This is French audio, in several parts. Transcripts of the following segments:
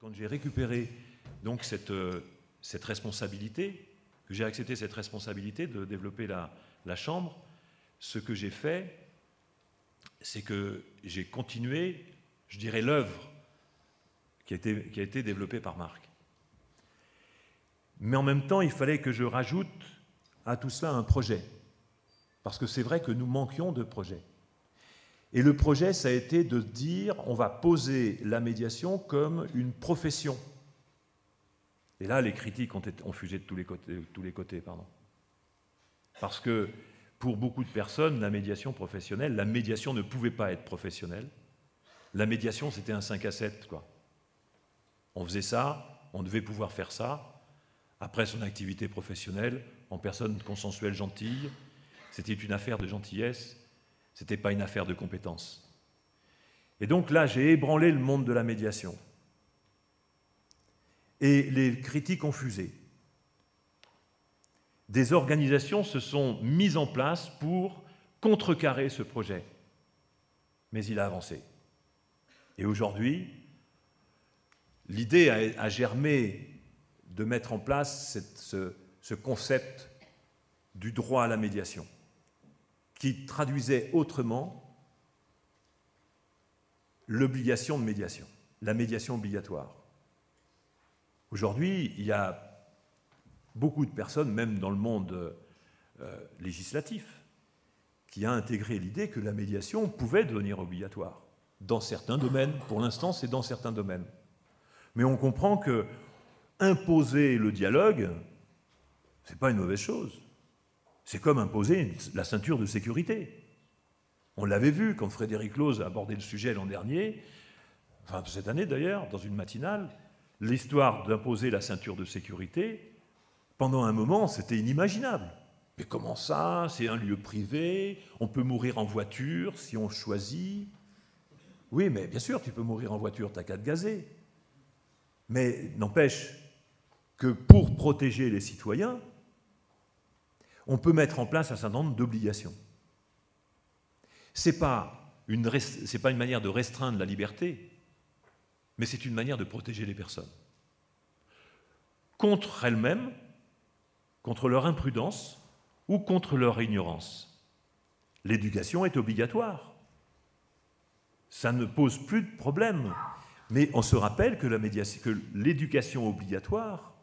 Quand j'ai récupéré donc cette responsabilité, que j'ai accepté cette responsabilité de développer la Chambre, ce que j'ai fait, c'est que j'ai continué, je dirais, l'œuvre qui a été développée par Marc. Mais en même temps, il fallait que je rajoute à tout cela un projet. Parce que c'est vrai que nous manquions de projet. Et le projet, ça a été de dire, on va poser la médiation comme une profession. Et là, les critiques ont fusé de tous les côtés. Parce que pour beaucoup de personnes, la médiation professionnelle, la médiation ne pouvait pas être professionnelle. La médiation, c'était un 5 à 7, quoi. On faisait ça, on devait pouvoir faire ça. Après son activité professionnelle, en personne consensuelle gentille, c'était une affaire de gentillesse, c'était pas une affaire de compétence. Et donc là, j'ai ébranlé le monde de la médiation. Et les critiques ont fusé. Des organisations se sont mises en place pour contrecarrer ce projet. Mais il a avancé. Et aujourd'hui, l'idée a germé de mettre en place ce concept du droit à la médiation, qui traduisait autrement l'obligation de médiation, la médiation obligatoire. Aujourd'hui, il y a beaucoup de personnes, même dans le monde législatif, qui a intégré l'idée que la médiation pouvait devenir obligatoire. Dans certains domaines, pour l'instant, c'est dans certains domaines. Mais on comprend que imposer le dialogue, ce n'est pas une mauvaise chose. C'est comme imposer la ceinture de sécurité. On l'avait vu quand Frédéric Lose a abordé le sujet l'an dernier, enfin cette année d'ailleurs, dans une matinale, l'histoire d'imposer la ceinture de sécurité, pendant un moment, c'était inimaginable. Mais comment ça? C'est un lieu privé, on peut mourir en voiture si on choisit. Oui, mais bien sûr, tu peux mourir en voiture, t'as qu'à te gazer. Mais n'empêche que pour protéger les citoyens, on peut mettre en place un certain nombre d'obligations. Ce n'est pas une manière de restreindre la liberté, mais c'est une manière de protéger les personnes. Contre elles-mêmes, contre leur imprudence ou contre leur ignorance. L'éducation est obligatoire. Ça ne pose plus de problème. Mais on se rappelle que l'éducation obligatoire,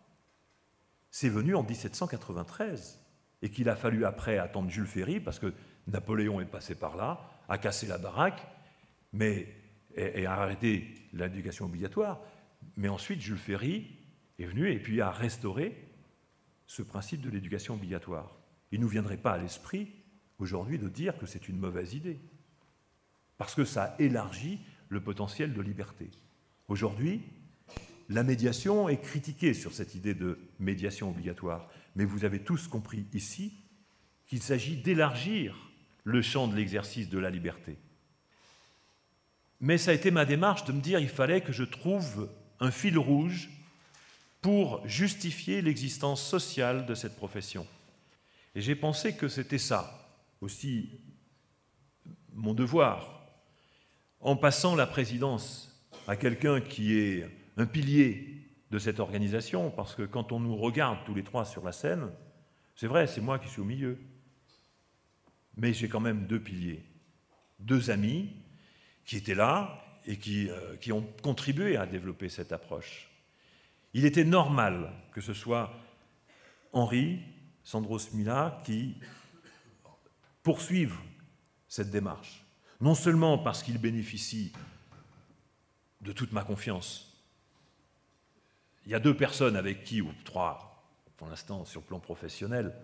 c'est venu en 1793 et qu'il a fallu après attendre Jules Ferry, parce que Napoléon est passé par là, a cassé la baraque et a arrêté l'éducation obligatoire. Mais ensuite, Jules Ferry est venu et puis a restauré ce principe de l'éducation obligatoire. Il ne nous viendrait pas à l'esprit aujourd'hui de dire que c'est une mauvaise idée, parce que ça élargit le potentiel de liberté. Aujourd'hui, la médiation est critiquée sur cette idée de médiation obligatoire, mais vous avez tous compris ici qu'il s'agit d'élargir le champ de l'exercice de la liberté. Mais ça a été ma démarche de me dire qu'il fallait que je trouve un fil rouge pour justifier l'existence sociale de cette profession. Et j'ai pensé que c'était ça, aussi mon devoir, en passant la présidence à quelqu'un qui est un pilier de cette organisation, parce que quand on nous regarde tous les trois sur la scène, c'est vrai, c'est moi qui suis au milieu, mais j'ai quand même deux piliers, deux amis qui étaient là et qui ont contribué à développer cette approche. Il était normal que ce soit Henri, Sandro Smila qui poursuivent cette démarche. Non seulement parce qu'il bénéficie de toute ma confiance. Il y a deux personnes avec qui, ou trois pour l'instant sur le plan professionnel,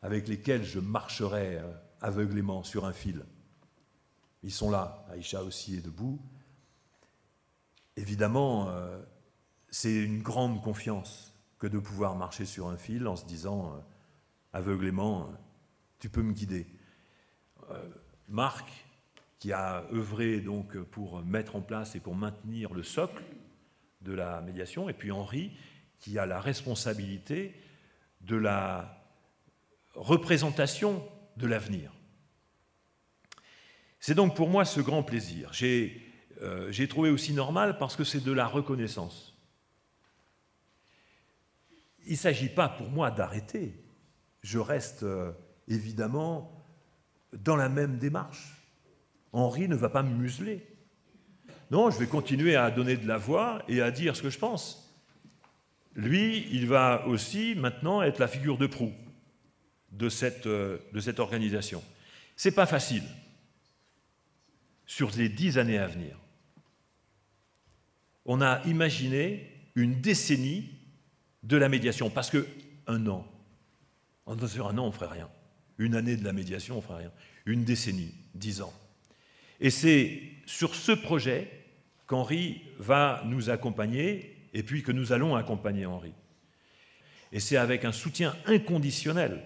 avec lesquelles je marcherai aveuglément sur un fil. Ils sont là, Aïcha aussi est debout. Évidemment, c'est une grande confiance que de pouvoir marcher sur un fil en se disant aveuglément, tu peux me guider. Marc, qui a œuvré donc pour mettre en place et pour maintenir le socle de la médiation, et puis Henri, qui a la responsabilité de la représentation de l'avenir. C'est donc pour moi ce grand plaisir. J'ai trouvé aussi normal parce que c'est de la reconnaissance. il ne s'agit pas pour moi d'arrêter. Je reste évidemment dans la même démarche. Henri ne va pas me museler. Non, je vais continuer à donner de la voix et à dire ce que je pense. Lui, il va aussi maintenant être la figure de proue de cette organisation. Ce n'est pas facile sur les 10 années à venir. On a imaginé une décennie de la médiation, parce qu'un an, sur un an, on ne ferait rien. Une année de la médiation, on ne ferait rien. Une décennie, 10 ans. Et c'est sur ce projet qu'Henri va nous accompagner, et puis que nous allons accompagner Henri. Et c'est avec un soutien inconditionnel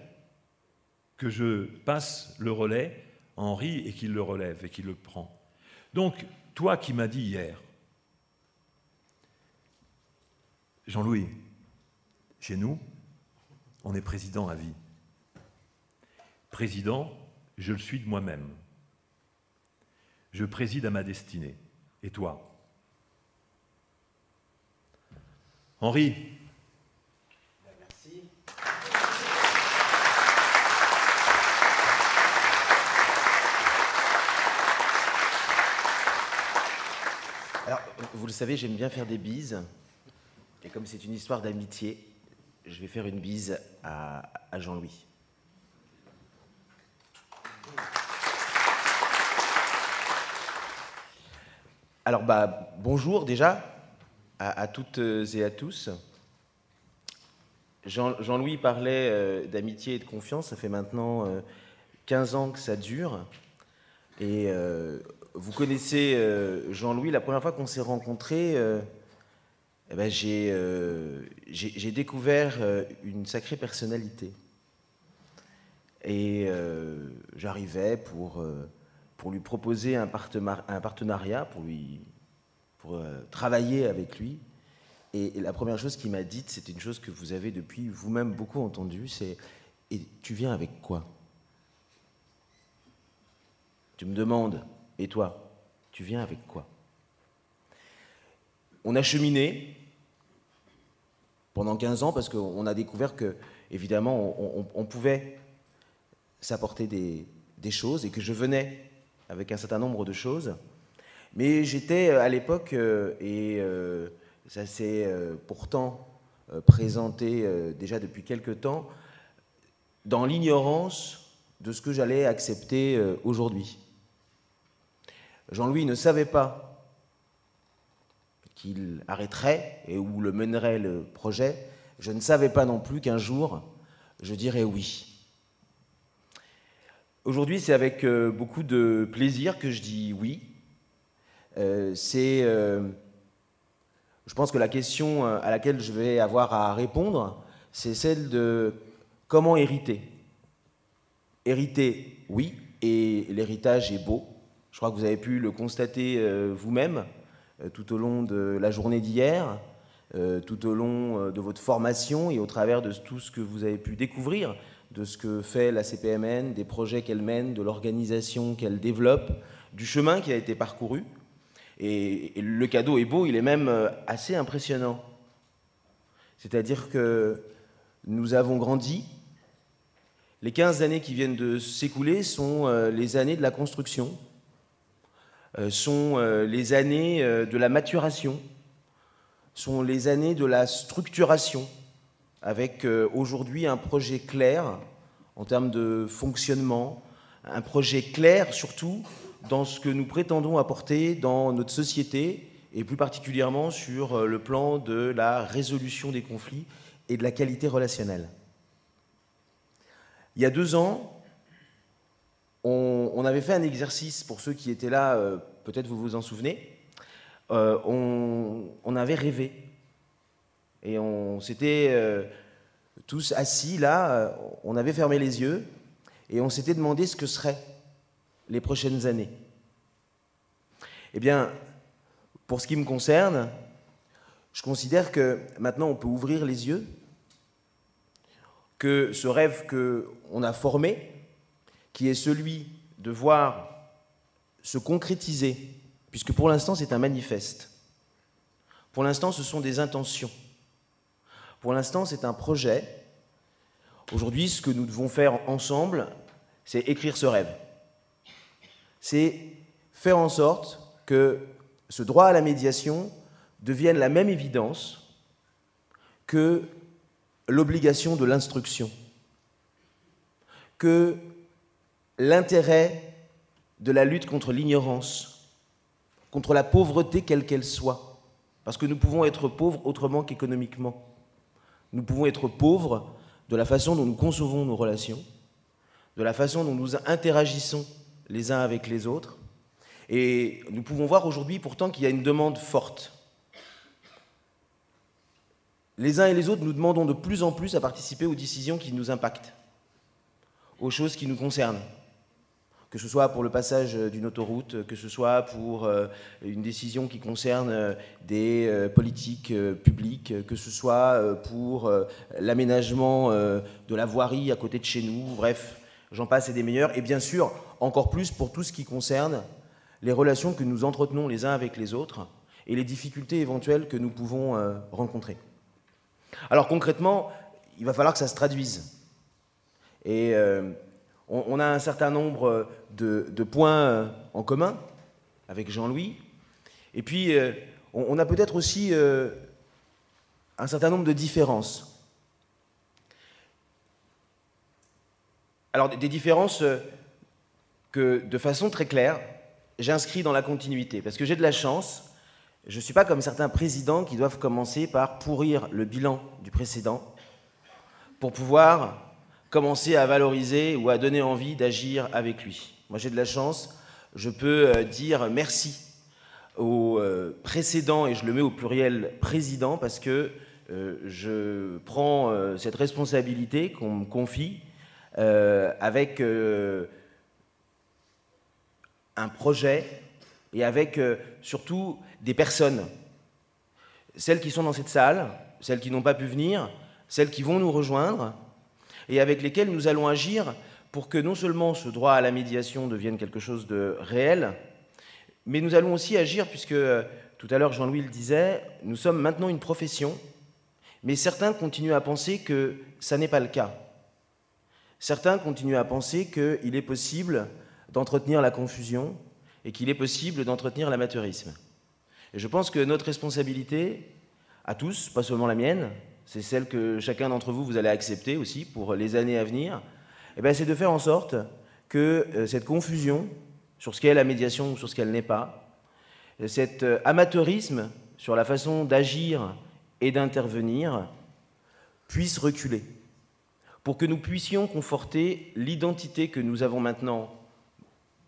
que je passe le relais à Henri et qu'il le relève et qu'il le prend. Donc, toi qui m'as dit hier, Jean-Louis, chez nous, on est président à vie. Président, je le suis de moi-même. Je préside à ma destinée. Et toi? Henri. Merci. Alors, vous le savez, j'aime bien faire des bises. Et comme c'est une histoire d'amitié, je vais faire une bise à Jean-Louis. Alors, bonjour déjà à toutes et à tous. Jean-Louis parlait d'amitié et de confiance. Ça fait maintenant 15 ans que ça dure. Et vous connaissez Jean-Louis. La première fois qu'on s'est rencontrés, j'ai découvert une sacrée personnalité. Et j'arrivais pour lui proposer un partenariat, pour travailler avec lui. Et la première chose qu'il m'a dite, c'est une chose que vous avez depuis vous-même beaucoup entendue, c'est « Et tu viens avec quoi ?» Tu me demandes « Et toi, tu viens avec quoi ?» On a cheminé pendant 15 ans parce qu'on a découvert que, évidemment, on pouvait s'apporter des choses et que je venais avec un certain nombre de choses. Mais j'étais à l'époque, et ça s'est pourtant présenté déjà depuis quelque temps, dans l'ignorance de ce que j'allais accepter aujourd'hui. Jean-Louis ne savait pas qu'il arrêterait et où le mènerait le projet. Je ne savais pas non plus qu'un jour, je dirais oui. Aujourd'hui, c'est avec beaucoup de plaisir que je dis oui. Je pense que la question à laquelle je vais avoir à répondre, c'est celle de comment hériter. Hériter, oui, et l'héritage est beau. Je crois que vous avez pu le constater vous-même tout au long de la journée d'hier, tout au long de votre formation et au travers de tout ce que vous avez pu découvrir, de ce que fait la CPMN, des projets qu'elle mène, de l'organisation qu'elle développe, du chemin qui a été parcouru. Et le cadeau est beau, il est même assez impressionnant. C'est-à-dire que nous avons grandi. Les 15 années qui viennent de s'écouler sont les années de la construction, sont les années de la maturation, sont les années de la structuration, avec aujourd'hui un projet clair en termes de fonctionnement, un projet clair surtout dans ce que nous prétendons apporter dans notre société et plus particulièrement sur le plan de la résolution des conflits et de la qualité relationnelle. Il y a 2 ans, on avait fait un exercice, pour ceux qui étaient là, peut-être vous vous en souvenez, on avait rêvé. Et on s'était tous assis là, on avait fermé les yeux, et on s'était demandé ce que seraient les prochaines années. Eh bien, pour ce qui me concerne, je considère que maintenant on peut ouvrir les yeux, que ce rêve qu'on a formé, qui est celui de voir se concrétiser, puisque pour l'instant c'est un manifeste. Pour l'instant ce sont des intentions. Pour l'instant, c'est un projet. Aujourd'hui, ce que nous devons faire ensemble, c'est écrire ce rêve. C'est faire en sorte que ce droit à la médiation devienne la même évidence que l'obligation de l'instruction, que l'intérêt de la lutte contre l'ignorance, contre la pauvreté quelle qu'elle soit, parce que nous pouvons être pauvres autrement qu'économiquement. Nous pouvons être pauvres de la façon dont nous concevons nos relations, de la façon dont nous interagissons les uns avec les autres, et nous pouvons voir aujourd'hui pourtant qu'il y a une demande forte. Les uns et les autres, nous demandons de plus en plus à participer aux décisions qui nous impactent, aux choses qui nous concernent, que ce soit pour le passage d'une autoroute, que ce soit pour une décision qui concerne des politiques publiques, que ce soit pour l'aménagement de la voirie à côté de chez nous, bref, j'en passe et des meilleurs, et bien sûr, encore plus pour tout ce qui concerne les relations que nous entretenons les uns avec les autres et les difficultés éventuelles que nous pouvons rencontrer. Alors concrètement, il va falloir que ça se traduise. Et on a un certain nombre de points en commun avec Jean-Louis. Et puis, on a peut-être aussi un certain nombre de différences. Alors, des différences que, de façon très claire, j'inscris dans la continuité. Parce que j'ai de la chance. Je ne suis pas comme certains présidents qui doivent commencer par pourrir le bilan du précédent pour pouvoir commencer à valoriser ou à donner envie d'agir avec lui. Moi, j'ai de la chance, je peux dire merci au précédent, et je le mets au pluriel président, parce que je prends cette responsabilité qu'on me confie avec un projet et avec surtout des personnes, celles qui sont dans cette salle, celles qui n'ont pas pu venir, celles qui vont nous rejoindre, et avec lesquelles nous allons agir pour que non seulement ce droit à la médiation devienne quelque chose de réel, mais nous allons aussi agir, puisque tout à l'heure Jean-Louis le disait, nous sommes maintenant une profession, mais certains continuent à penser que ça n'est pas le cas. Certains continuent à penser qu'il est possible d'entretenir la confusion et qu'il est possible d'entretenir l'amateurisme. Et je pense que notre responsabilité, à tous, pas seulement la mienne, c'est celle que chacun d'entre vous, vous allez accepter aussi pour les années à venir, c'est de faire en sorte que cette confusion sur ce qu'est la médiation ou sur ce qu'elle n'est pas, cet amateurisme sur la façon d'agir et d'intervenir, puisse reculer, pour que nous puissions conforter l'identité que nous avons maintenant.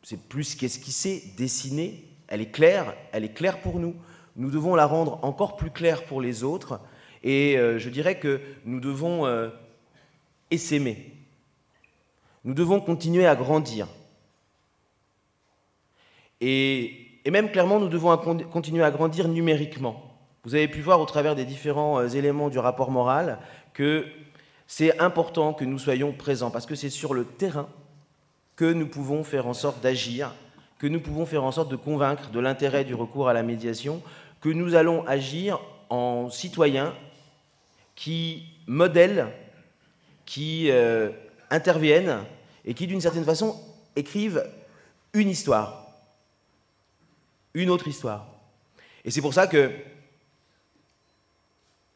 C'est plus qu'esquissée, dessinée, elle est claire pour nous. Nous devons la rendre encore plus claire pour les autres, et je dirais que nous devons essaimer. Nous devons continuer à grandir. Et même clairement, nous devons continuer à grandir numériquement. Vous avez pu voir au travers des différents éléments du rapport moral que c'est important que nous soyons présents, parce que c'est sur le terrain que nous pouvons faire en sorte d'agir, que nous pouvons faire en sorte de convaincre de l'intérêt du recours à la médiation, que nous allons agir en citoyens qui modèlent, qui interviennent et qui, d'une certaine façon, écrivent une histoire, une autre histoire. Et c'est pour ça que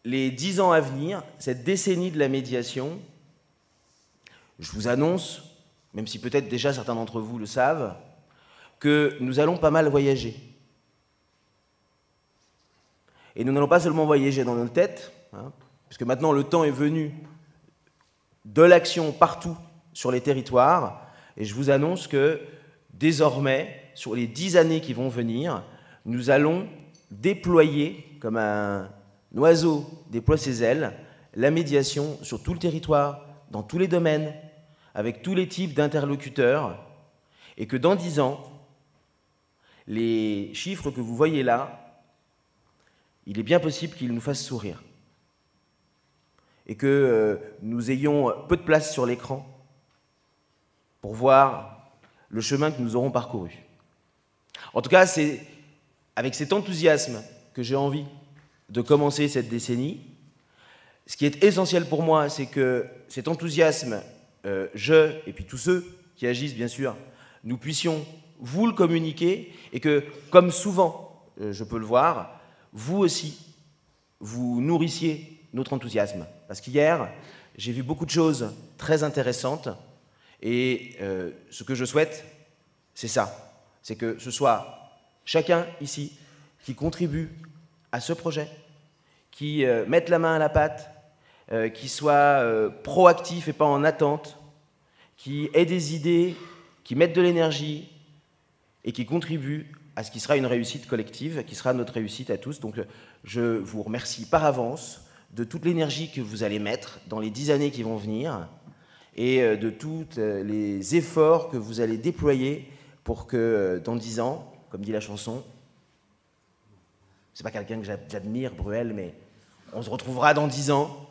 les 10 ans à venir, cette décennie de la médiation, je vous annonce, même si peut-être déjà certains d'entre vous le savent, que nous allons pas mal voyager. Et nous n'allons pas seulement voyager dans nos têtes, puisque maintenant le temps est venu de l'action partout sur les territoires, et je vous annonce que désormais, sur les 10 années qui vont venir, nous allons déployer, comme un oiseau déploie ses ailes, la médiation sur tout le territoire, dans tous les domaines, avec tous les types d'interlocuteurs, et que dans 10 ans, les chiffres que vous voyez là, il est bien possible qu'ils nous fassent sourire. Et que nous ayons peu de place sur l'écran pour voir le chemin que nous aurons parcouru. En tout cas, c'est avec cet enthousiasme que j'ai envie de commencer cette décennie. Ce qui est essentiel pour moi, c'est que cet enthousiasme, et puis tous ceux qui agissent, bien sûr, nous puissions vous le communiquer et que, comme souvent, je peux le voir, vous aussi, vous nourrissiez notre enthousiasme. Parce qu'hier, j'ai vu beaucoup de choses très intéressantes et ce que je souhaite, c'est ça. C'est que ce soit chacun ici qui contribue à ce projet, qui mette la main à la pâte, qui soit proactif et pas en attente, qui ait des idées, qui mette de l'énergie et qui contribue à ce qui sera une réussite collective, qui sera notre réussite à tous. Donc je vous remercie par avance de toute l'énergie que vous allez mettre dans les 10 années qui vont venir et de tous les efforts que vous allez déployer pour que dans 10 ans, comme dit la chanson, c'est pas quelqu'un que j'admire, Bruel, mais on se retrouvera dans 10 ans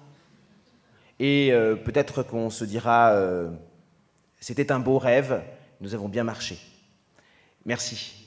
et peut-être qu'on se dira c'était un beau rêve, nous avons bien marché. Merci.